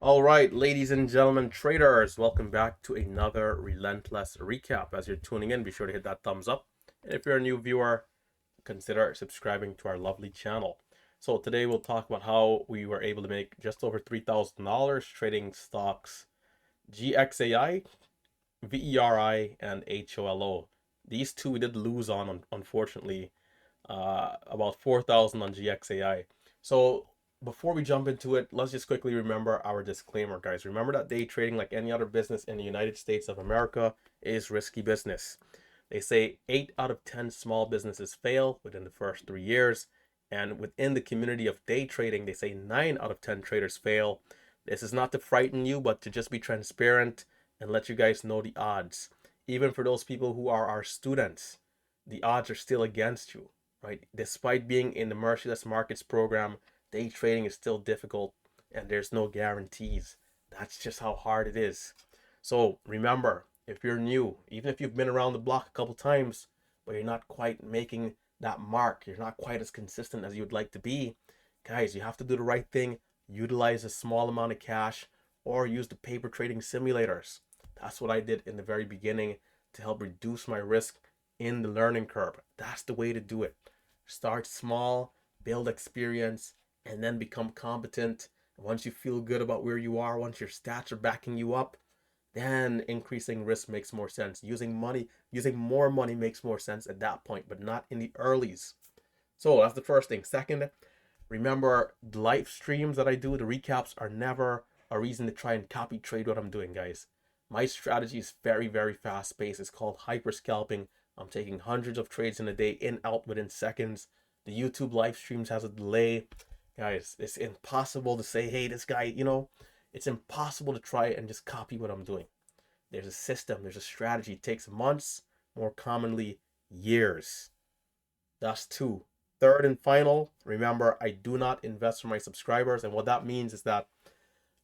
All right, ladies and gentlemen, traders, welcome back to another Relentless recap. As you're tuning in, be sure to hit that thumbs up. And if you're a new viewer, consider subscribing to our lovely channel. So today we'll talk about how we were able to make just over $3,000 trading stocks GXAI, VERI, and HOLO. These two we did lose on, unfortunately, about 4,000 on GXAI. So before we jump into it, let's just quickly remember our disclaimer, guys. Remember that day trading, like any other business in the United States of America, is risky business. They say 8 out of 10 small businesses fail within the first 3 years. And within the community of day trading, they say 9 out of 10 traders fail. This is not to frighten you, but to just be transparent and let you guys know the odds. Even for those people who are our students, the odds are still against you, right? Despite being in the Merciless Markets program, day trading is still difficult and there's no guarantees. That's just how hard it is. So remember, if you're new, even if you've been around the block a couple times, but you're not quite making that mark, you're not quite as consistent as you'd like to be, guys, you have to do the right thing. Utilize a small amount of cash or use the paper trading simulators. That's what I did in the very beginning to help reduce my risk in the learning curve. That's the way to do it. Start small, build experience, and then become competent. Once you feel good about where you are, once your stats are backing you up, then increasing risk makes more sense. Using more money makes more sense at that point, but not in the earlies. So that's the first thing. Second, remember the live streams that I do, the recaps are never a reason to try and copy trade what I'm doing, guys. My strategy is very, very fast paced. It's called hyper scalping. I'm taking hundreds of trades in a day, in, out within seconds. The YouTube live streams has a delay. Guys, it's impossible to say, hey, this guy, it's impossible to try and just copy what I'm doing. There's a system, there's a strategy. It takes months, more commonly years. That's two. Third and final, remember, I do not invest for my subscribers. And what that means is that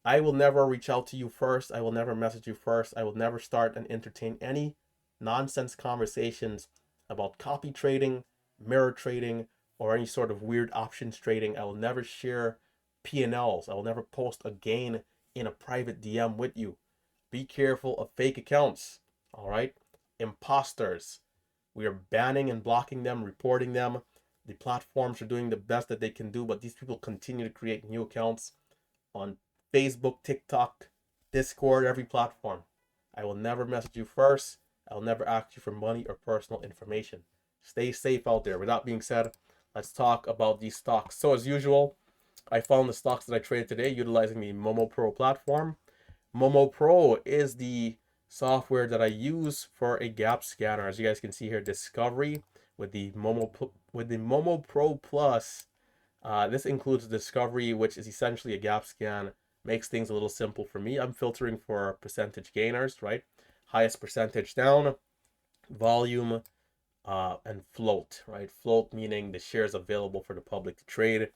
I will never reach out to you first. I will never message you first. I will never start and entertain any nonsense conversations about copy trading, mirror trading, or any sort of weird options trading. I will never share P&Ls. I will never post a gain in a private DM with you. Be careful of fake accounts. All right? Imposters. We are banning and blocking them, reporting them. The platforms are doing the best that they can do, but these people continue to create new accounts on Facebook, TikTok, Discord, every platform. I will never message you first. I will never ask you for money or personal information. Stay safe out there. With that being said, let's talk about these stocks. So as usual, I found the stocks that I traded today utilizing the Momo Pro platform. Momo Pro is the software that I use for a gap scanner. As you guys can see here, Discovery with the Momo Pro Plus. This includes Discovery, which is essentially a gap scan. Makes things a little simple for me. I'm filtering for percentage gainers, right? Highest percentage down, volume, and float, right? Float meaning the shares available for the public to trade.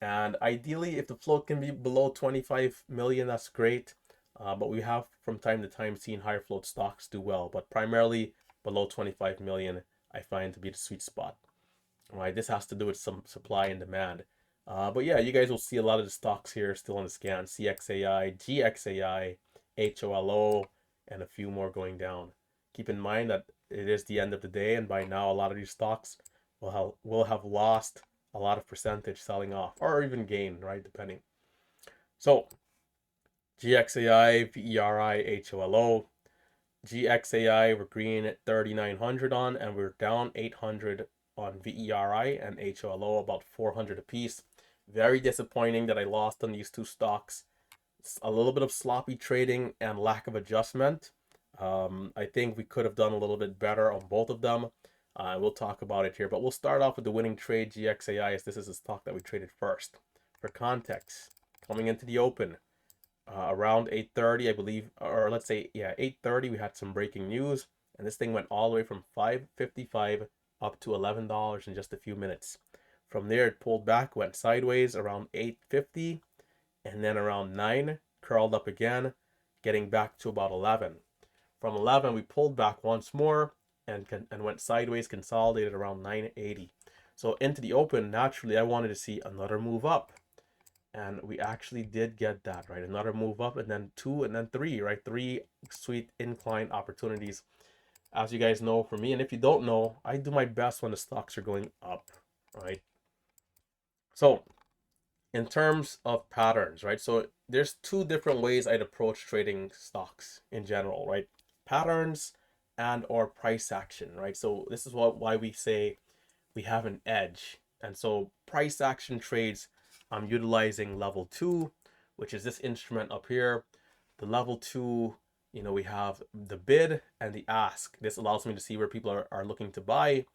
And ideally, if the float can be below 25 million, that's great. But we have from time to time seen higher float stocks do well, but primarily below 25 million, I find to be the sweet spot. All right, this has to do with some supply and demand. But yeah, you guys will see a lot of the stocks here still on the scan: CXAI, GXAI, HOLO, and a few more going down. Keep in mind that it is the end of the day, and by now a lot of these stocks will have lost a lot of percentage selling off, or even gain, right? Depending. So GXAI, VERI, HOLO. GXAI, we're green at 3,900 on, and we're down 800 on VERI and HOLO, about 400 apiece. Very disappointing that I lost on these two stocks. It's a little bit of sloppy trading and lack of adjustment. I think we could have done a little bit better on both of them. We'll talk about it here, but we'll start off with the winning trade, GXAI, as this is the stock that we traded first. For context, coming into the open, around 8:30, I believe, or let's say, yeah, 8:30, we had some breaking news, and this thing went all the way from 5.55 up to $11 in just a few minutes. From there, it pulled back, went sideways around 8.50, and then around 9, curled up again, getting back to about 11. From 11, we pulled back once more and went sideways, consolidated around 9.80. So into the open, naturally, I wanted to see another move up. And we actually did get that, right? Another move up, and then two, and then three, right? Three sweet incline opportunities, as you guys know, for me. And if you don't know, I do my best when the stocks are going up, right? So in terms of patterns, right? So there's two different ways I'd approach trading stocks in general, right? Patterns and or price action, right? So this is why we say we have an edge. And so price action trades, I'm utilizing level 2, which is this instrument up here. The level 2, we have the bid and the ask. This allows me to see where people are looking to buy,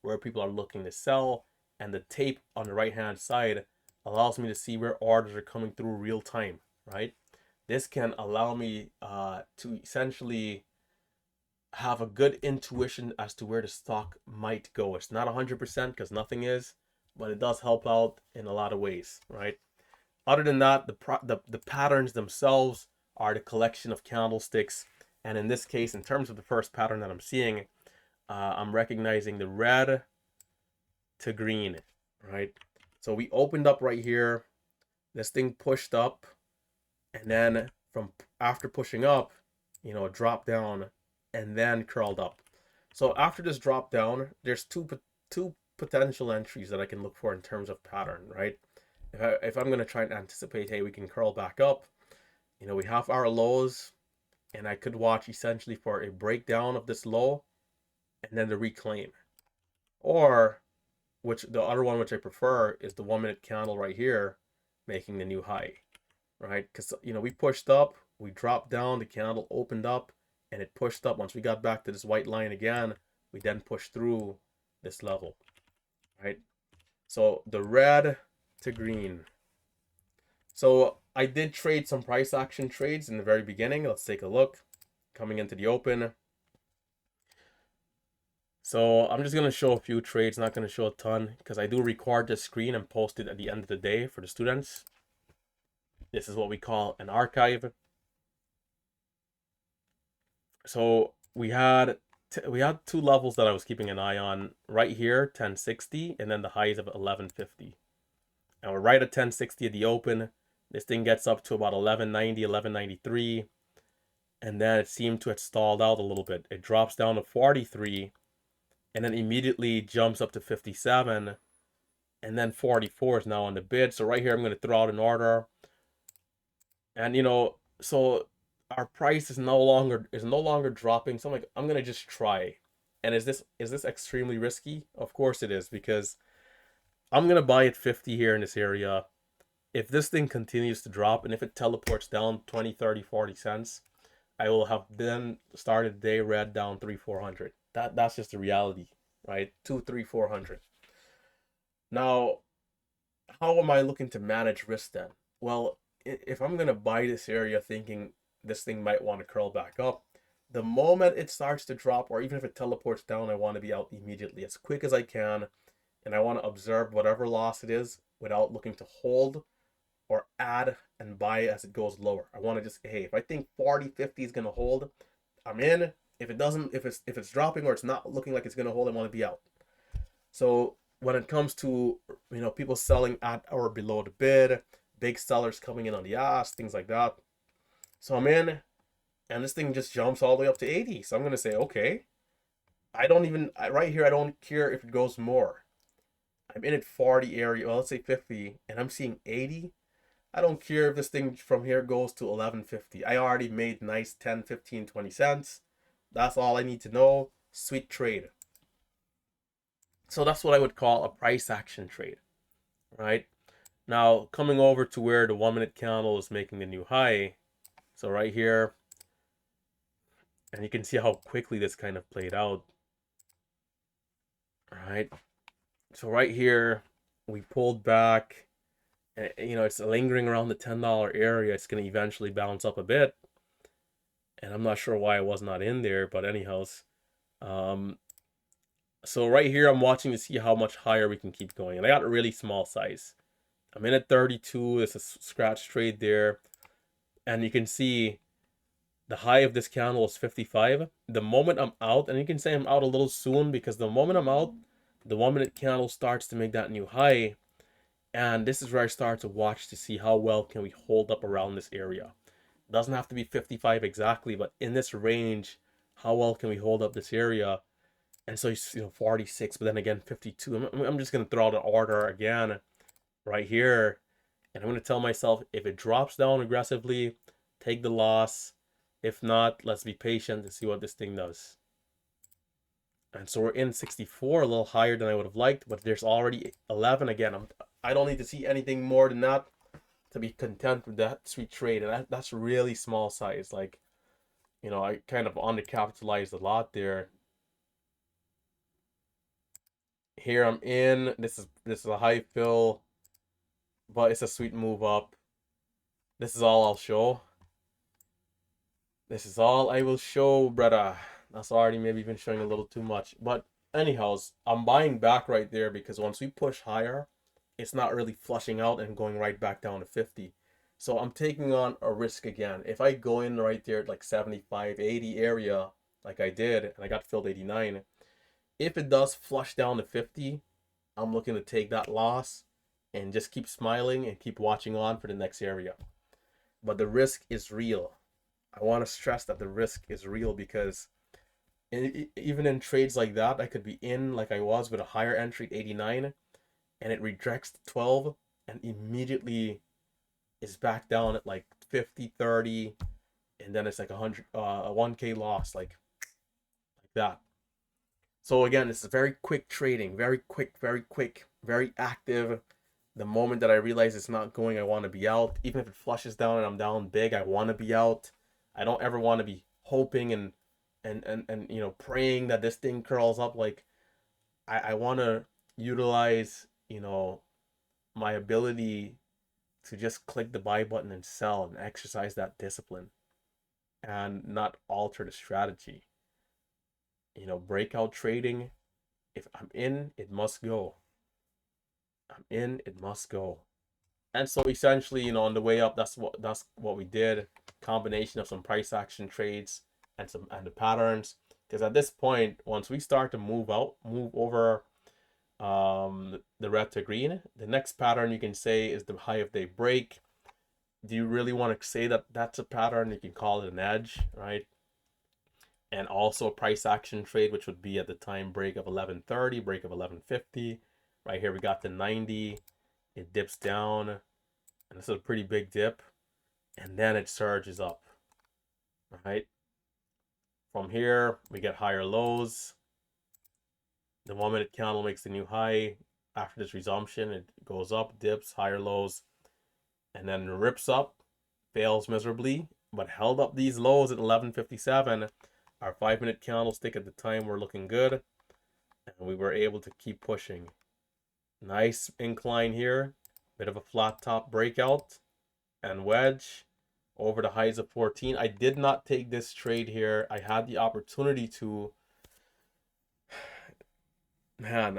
where people are looking to sell, and the tape on the right hand side allows me to see where orders are coming through real time, right? This can allow me to essentially have a good intuition as to where the stock might go. It's not 100% because nothing is, but it does help out in a lot of ways, right? Other than that, the patterns themselves are the collection of candlesticks. And in this case, in terms of the first pattern that I'm seeing, I'm recognizing the red to green, right? So we opened up right here. This thing pushed up, and then from after pushing up, it dropped down and then curled up. So after this drop down, there's two potential entries that I can look for in terms of pattern, right? If I'm gonna try and anticipate, hey, we can curl back up. We have our lows, and I could watch essentially for a breakdown of this low, and then the reclaim. Or which the other one which I prefer is the 1 minute candle right here, making the new high, right? Because we pushed up, we dropped down, the candle opened up, and it pushed up. Once we got back to this white line again, we then pushed through this level, right? So the red to green. So I did trade some price action trades in the very beginning. Let's take a look. Coming into the open. So I'm just going to show a few trades, not going to show a ton because I do record this screen and post it at the end of the day for the students. This is what we call an archive. So we had two levels that I was keeping an eye on right here, 1060, and then the highs of 1150. And we're right at 1060 at the open. This thing gets up to about 1190, 1193, and then it seemed to have stalled out a little bit. It drops down to 43, and then immediately jumps up to 57, and then 44 is now on the bid. So right here, I'm going to throw out an order, and so our price is no longer dropping. So I'm gonna just try. And is this extremely risky? Of course it is, because I'm gonna buy at 50 here in this area. If this thing continues to drop, and if it teleports down 20, 30, 40 cents, I will have then started the day red down 300-400. That's just the reality, right? 200-300-400. Now, how am I looking to manage risk then? Well, if I'm gonna buy this area thinking this thing might want to curl back up, the moment it starts to drop, or even if it teleports down, I want to be out immediately as quick as I can, and I want to observe whatever loss it is without looking to hold or add and buy as it goes lower. I want to just, hey, if I think 40-50 is going to hold, I'm in. If it doesn't, if it's dropping or it's not looking like it's going to hold, I want to be out. So when it comes to people selling at or below the bid, big sellers coming in on the ask, things like that, so I'm in, and this thing just jumps all the way up to 80. So I'm gonna say, okay, right here, I don't care if it goes more. I'm in at 40 area, well, let's say 50, and I'm seeing 80. I don't care if this thing from here goes to 1150. I already made nice 10, 15, 20 cents. That's all I need to know. Sweet trade. So that's what I would call a price action trade, right? Now, coming over to where the 1 minute candle is making the new high. So right here, and you can see how quickly this kind of played out. All right. So right here, we pulled back. And, it's lingering around the $10 area. It's going to eventually bounce up a bit. And I'm not sure why I was not in there, but anyhow. So right here, I'm watching to see how much higher we can keep going. And I got a really small size. I'm in at 32. There's a scratch trade there. And you can see the high of this candle is 55. The moment I'm out, and you can say I'm out a little soon, because the moment I'm out, the 1 minute candle starts to make that new high. And this is where I start to watch to see how well can we hold up around this area. It doesn't have to be 55 exactly, but in this range, how well can we hold up this area? And so, 46, but then again, 52. I'm just going to throw out an order again right here. And I'm going to tell myself, if it drops down aggressively, take the loss. If not, let's be patient and see what this thing does. And so we're in 64, a little higher than I would have liked, but there's already 11 again. I don't need to see anything more than that to be content with that sweet trade. And that's really small size. Like, I kind of undercapitalized a lot there. Here I'm in. This is a high fill, but it's a sweet move up. This is all I'll show. This is all I will show, brother. That's already maybe been showing a little too much. But anyhows, I'm buying back right there because once we push higher, it's not really flushing out and going right back down to 50. So I'm taking on a risk again. If I go in right there at like 75, 80 area, like I did, and I got filled 89, if it does flush down to 50, I'm looking to take that loss and just keep smiling and keep watching on for the next area. But the risk is real. I want to stress that the risk is real because even in trades like that, I could be in like I was with a higher entry 89 and it rejects 12 and immediately is back down at like 50, 30, and then it's like a 1K loss like that. So again, it's very quick trading, very quick, very active. The moment that I realize it's not going, I want to be out. Even if it flushes down and I'm down big, I want to be out. I don't ever want to be hoping and praying that this thing curls up. Like I want to utilize my ability to just click the buy button and sell and exercise that discipline and not alter the strategy. Breakout trading, if I'm in, it must go. I'm in, it must go. And so essentially, on the way up, that's what we did. Combination of some price action trades and the patterns. Because at this point, once we start to move over the red to green, the next pattern you can say is the high of day break. Do you really want to say that that's a pattern? You can call it an edge, right? And also a price action trade, which would be at the time break of 1130, break of 1150. Right here we got the 90. It dips down, and this is a pretty big dip, and then it surges up. Right? From here we get higher lows. The 1 minute candle makes the new high. After this resumption, it goes up, dips, higher lows, and then rips up, fails miserably, but held up these lows at 1157. Our 5 minute candlestick at the time were looking good, and we were able to keep pushing. Nice incline here, bit of a flat top breakout, and wedge over the highs of 14. I did not take this trade here. I had the opportunity to. Man,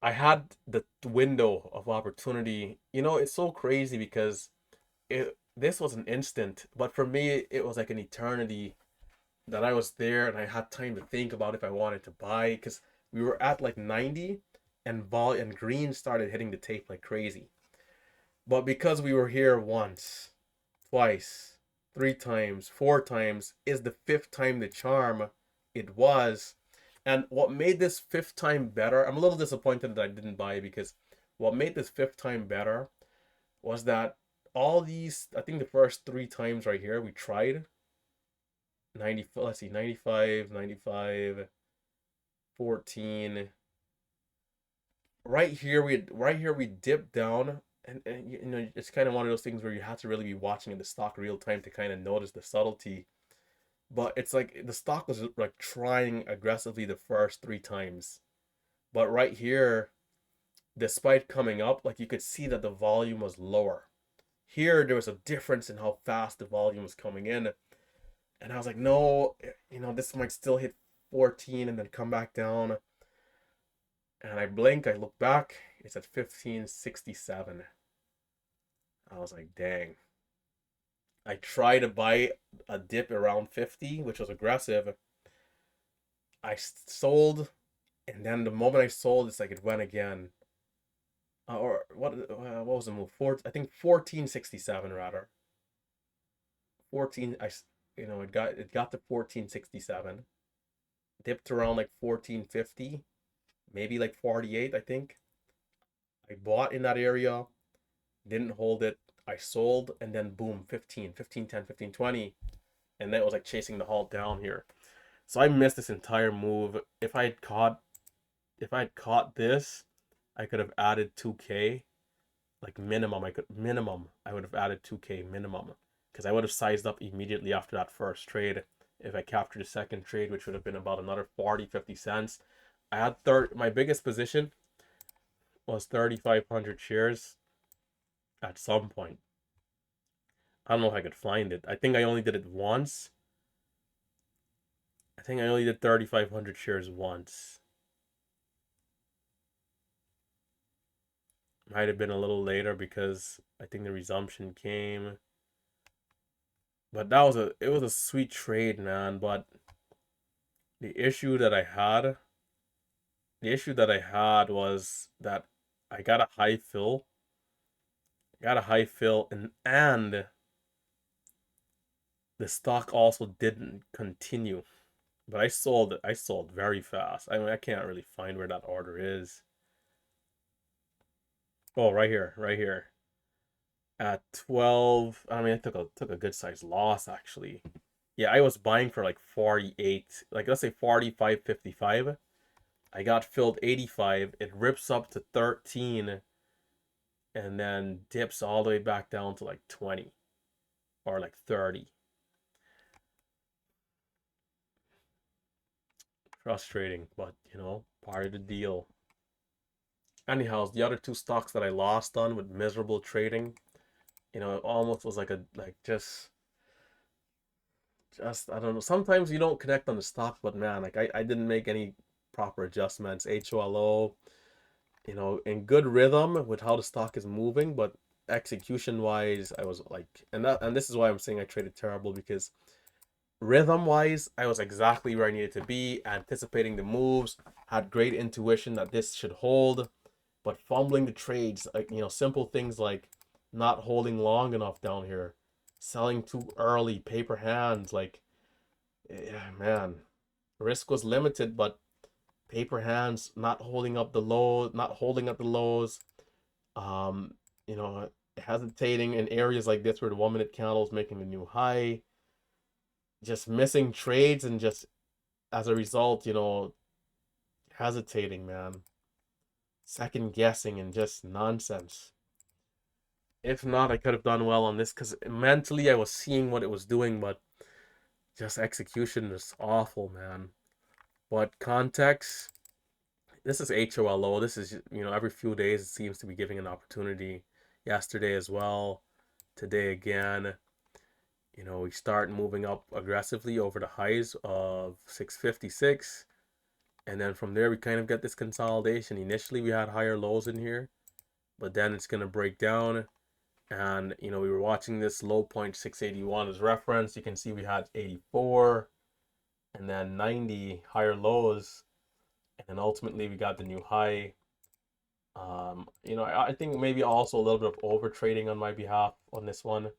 I had the window of opportunity. It's so crazy because this was an instant, but for me it was like an eternity that I was there and I had time to think about if I wanted to buy because we were at like 90 and green started hitting the tape like crazy. But because we were here once, twice, 3 times, 4 times, is the fifth time the charm. It was. And what made this fifth time better, I'm a little disappointed that I didn't buy it because what made this fifth time better was that all these, I think the first 3 times right here, we tried 90, let's see, 95, 95, 14. Right here we dipped down and it's kind of one of those things where you have to really be watching the stock real time to kind of notice the subtlety. But it's like the stock was like trying aggressively the first 3 times. But right here, despite coming up, like you could see that the volume was lower. Here there was a difference in how fast the volume was coming in. And I was like, no, this might still hit 14 and then come back down. And I blink, I look back, it's at 1567. I was like, dang. I tried to buy a dip around 50, which was aggressive. I sold And then the moment I sold, it's like it went again. Or what was the move? I think 1467 rather. 14 it got to 1467. Dipped around like 1450, maybe like 48, I think. I bought in that area, didn't hold it. I sold and then boom, 15, 15, 10, 15, 20. And then it was like chasing the halt down here. So I missed this entire move. If I had caught this, I could have added 2k like minimum I would have added 2k minimum because I would have sized up immediately after that first trade. If I captured the second trade, which would have been about another 40-50 cents. I had my biggest position was 3,500 shares at some point. I don't know if I could find it. I think I only did it once. I think I only did 3,500 shares once. Might have been a little later because I think the resumption came. But it was a sweet trade, man. But the issue that I had, was that I got a high fill. And the stock also didn't continue. But I sold it. I sold very fast. I mean, I can't really find where that order is. Oh, right here, right here. At 12, I mean, I took a good size loss actually. Yeah, I was buying for like 48, like let's say 45.55. I got filled 85. It rips up to 13 and then dips all the way back down to like 20 or like 30. Frustrating, but part of the deal. Anyhow, the other two stocks that I lost on with miserable trading, it almost was like just I don't know. Sometimes you don't connect on the stock, but man, like I didn't make any proper adjustments. HOLO, in good rhythm with how the stock is moving, but execution wise, I was like, and this is why I'm saying I traded terrible because rhythm wise, I was exactly where I needed to be, anticipating the moves, had great intuition that this should hold, but fumbling the trades, like simple things like not holding long enough down here, selling too early, paper hands, like yeah, man, risk was limited, but paper hands, not holding up the lows, um, you know, hesitating in areas like this where the 1 minute candle is making a new high, just missing trades and just as a result, hesitating, man, second guessing and just nonsense. If not, I could have done well on this because mentally I was seeing what it was doing, but just execution is awful, man. But context, this is HOLO. This is, every few days it seems to be giving an opportunity. Yesterday as well, today again. We start moving up aggressively over the highs of 656. And then from there, we kind of get this consolidation. Initially, we had higher lows in here, but then it's going to break down. And, we were watching this low point 681 as reference. You can see we had 84 and then 90 higher lows. And then ultimately, we got the new high. I think maybe also a little bit of over trading on my behalf on this one.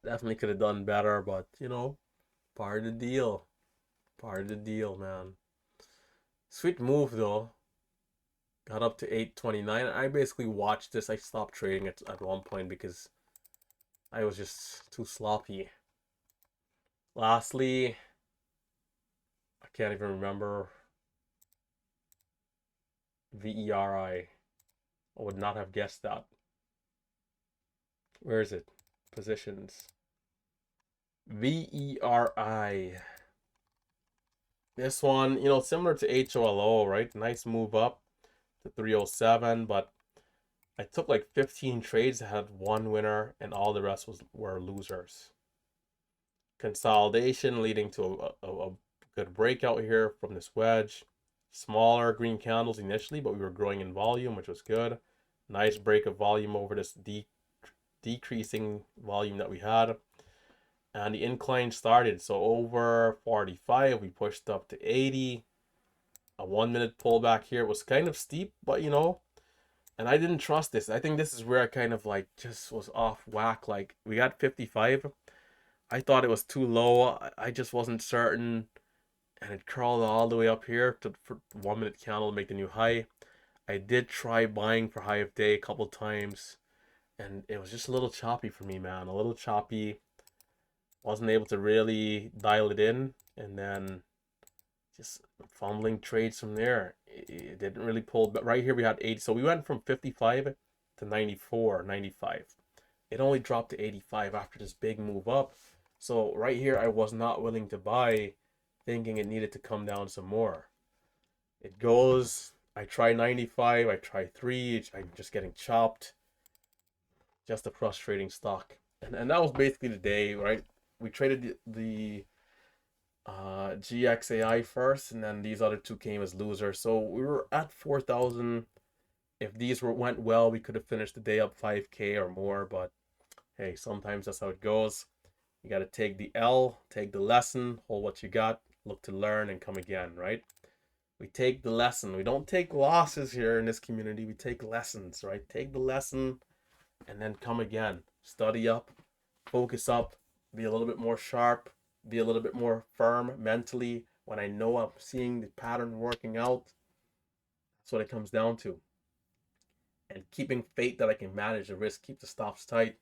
Definitely could have done better, but part of the deal. Part of the deal, man. Sweet move though. Got up to 829. I basically watched this. I stopped trading at one point because I was just too sloppy. Lastly, I can't even remember. VERI. I would not have guessed that. Where is it? Positions. VERI. This one, similar to HOLO, right? Nice move up to 307, but I took like 15 trades, had one winner, and all the rest were losers. Consolidation leading to a good breakout here from this wedge. Smaller green candles initially, but we were growing in volume, which was good. Nice break of volume over this decreasing volume that we had. And the incline started. So over 45, we pushed up to 80. a 1 minute pullback here. It was kind of steep, but and I didn't trust this. I think this is where I kind of like just was off whack. Like we got 55. I thought it was too low. I just wasn't certain, and it crawled all the way up here to for 1 minute candle to make the new high. I did try buying for high of day a couple times, and it was just a little choppy for me, man. A little choppy. Wasn't able to really dial it in, and then just fumbling trades from there. It didn't really pull, but right here we had 80. So we went from 55 to 94, 95. It only dropped to 85 after this big move up. So right here, I was not willing to buy, thinking it needed to come down some more. It goes, I try 95, I try 3, I'm just getting chopped. Just a frustrating stock. And that was basically the day, right? We traded the GXAI first, and then these other two came as losers. So we were at 4,000. If these went well, we could have finished the day up 5K or more, but hey, sometimes that's how it goes. You got to take the L, take the lesson, hold what you got, look to learn, and come again, right? We take the lesson. We don't take losses here in this community. We take lessons, right? Take the lesson and then come again. Study up, focus up, be a little bit more sharp, be a little bit more firm mentally. When I know I'm seeing the pattern working out, that's what it comes down to. And keeping faith that I can manage the risk, keep the stops tight,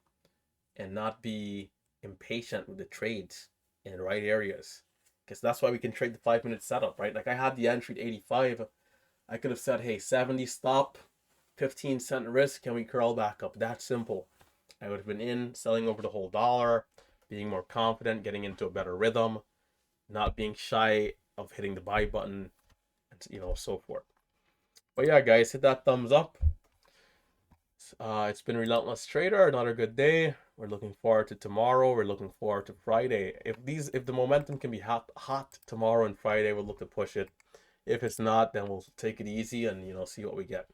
and not be impatient with the trades in the right areas. Because that's why we can trade the 5 minute setup, right? Like I had the entry at 85. I could have said, hey, 70 stop, 15-cent risk, can we curl back up? That simple. I would have been in, selling over the whole dollar, being more confident, getting into a better rhythm, not being shy of hitting the buy button, and so forth. But yeah, guys, hit that thumbs up. It's been Relentless Trader, another good day. We're looking forward to tomorrow. We're looking forward to Friday. If the momentum can be hot tomorrow and Friday, we'll look to push it. If it's not, then we'll take it easy and see what we get.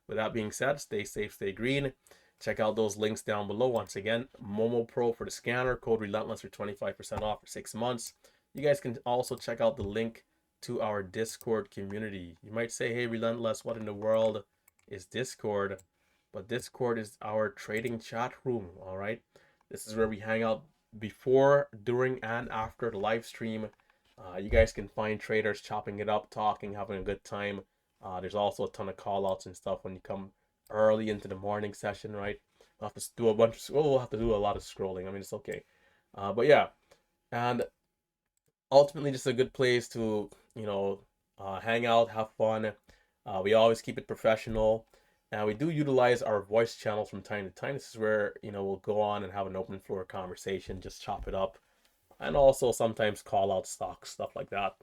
With that being said, stay safe, stay green. Check out those links down below. Once again, Momo Pro for the scanner, code Relentless for 25% off for 6 months. You guys can also check out the link to our Discord community. You might say, hey, Relentless, what in the world is Discord? But Discord is our trading chat room, all right? This is where we hang out before, during, and after the live stream. You guys can find traders chopping it up, talking, having a good time. There's also a ton of call outs and stuff when you come early into the morning session, right? We'll have to do we'll have to do a lot of scrolling. I mean, it's okay. But yeah, and ultimately just a good place to, hang out, have fun. We always keep it professional. And we do utilize our voice channels from time to time. This is where, we'll go on and have an open floor conversation, just chop it up. And also sometimes call out stocks, stuff like that.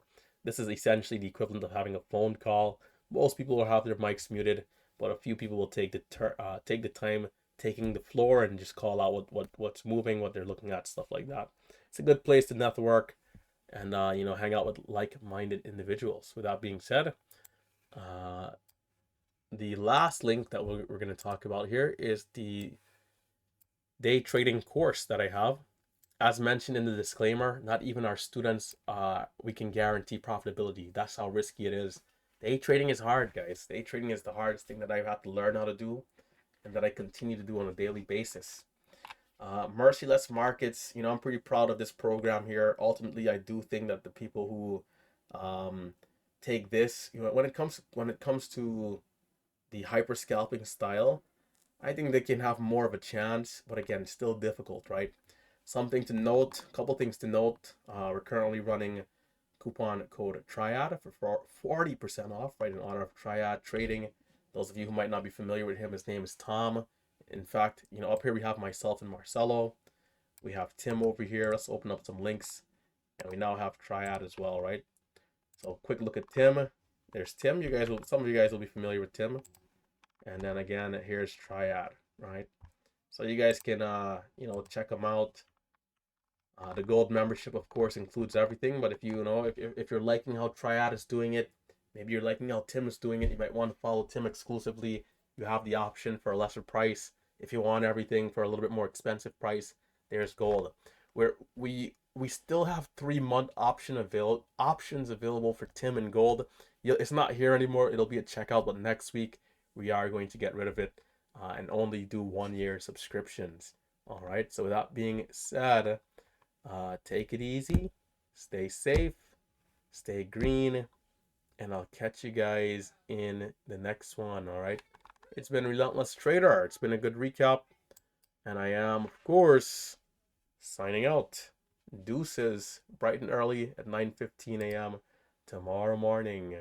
This is essentially the equivalent of having a phone call. Most people will have their mics muted, but a few people will take the time taking the floor and just call out what's moving, what they're looking at, stuff like that. It's a good place to network and hang out with like-minded individuals. With that being said, the last link that we're going to talk about here is the day trading course that I have. As mentioned in the disclaimer, not even our students, we can guarantee profitability. That's how risky it is. Day trading is hard, guys. Day trading is the hardest thing that I've had to learn how to do and that I continue to do on a daily basis. Merciless markets, I'm pretty proud of this program here. Ultimately, I do think that the people who take this, when it comes to the hyper scalping style, I think they can have more of a chance, but again, still difficult, right? Something to note, a couple things to note. We're currently running coupon code Triad for 40% off, right, in honor of Triad Trading. Those of you who might not be familiar with him, his name is Tom. In fact, up here we have myself and Marcelo. We have Tim over here. Let's open up some links. And we now have Triad as well, right? So quick look at Tim. There's Tim. Some of you guys will be familiar with Tim. And then again, here's Triad, right? So you guys can, check them out. The gold membership, of course, includes everything. But if you're liking how Triad is doing it, maybe you're liking how Tim is doing it, you might want to follow Tim exclusively. You have the option for a lesser price. If you want everything for a little bit more expensive price, there's gold. Where we we still have 3 month options available for Tim and Gold. It's not here anymore. It'll be at checkout, but next week we are going to get rid of it and only do 1 year subscriptions. All right. So with that being said, take it easy, stay safe, stay green, and I'll catch you guys in the next one. All right. It's been Relentless Trader. It's been a good recap, and I am, of course, signing out. Deuces, bright and early at 9:15 a.m. tomorrow morning.